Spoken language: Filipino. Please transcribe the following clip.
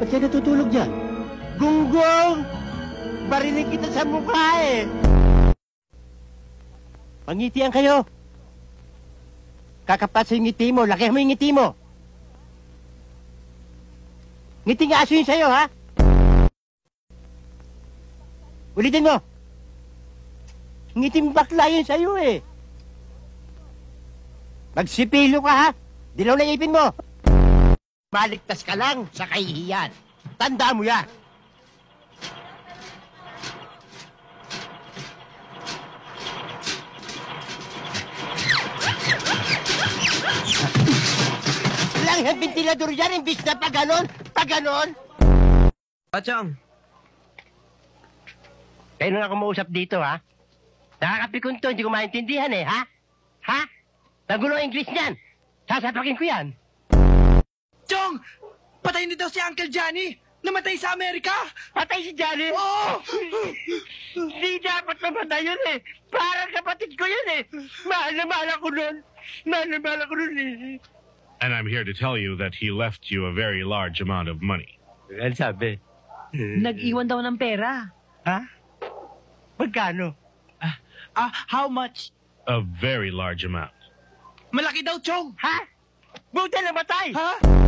Ba't siya natutulog dyan? Gunggong! Barinig kita sa mukha eh! Pangitian kayo! Kakapat sa ngiti mo, lakihan mo yung ngiti mo! Ngiting aso yun sa'yo, ha? Ulitin mo! Ngiting bakla yun sa'yo eh! Magsipilo ka, ha? Dilaw na ipin mo! Maligtas ka lang sa kahihiyan. Tanda mo yan! Lang yung ventilador yan, imbis na pa ganon, Pachang! Kayo na ako mausap dito, ha? Nakakapikon to, hindi ko maintindihan eh, ha? Ha? Nagulo ang English niyan. Sasapakin ko yan. Chong! Patay na daw si Uncle Johnny! Namatay sa Amerika! Patay si Johnny? Oo! Hindi dapat mamatay yun eh. Parang kapatid ko yun eh. Mahal na mahal ako nun. Mahal na mahal ako nun eh. And I'm here to tell you that he left you a very large amount of money. Ano sabi? Nag-iwan daw ng pera. Ha? Magkano? How much? A very large amount. Malaki daw, Chong! Ha? Buta na matay! Ha?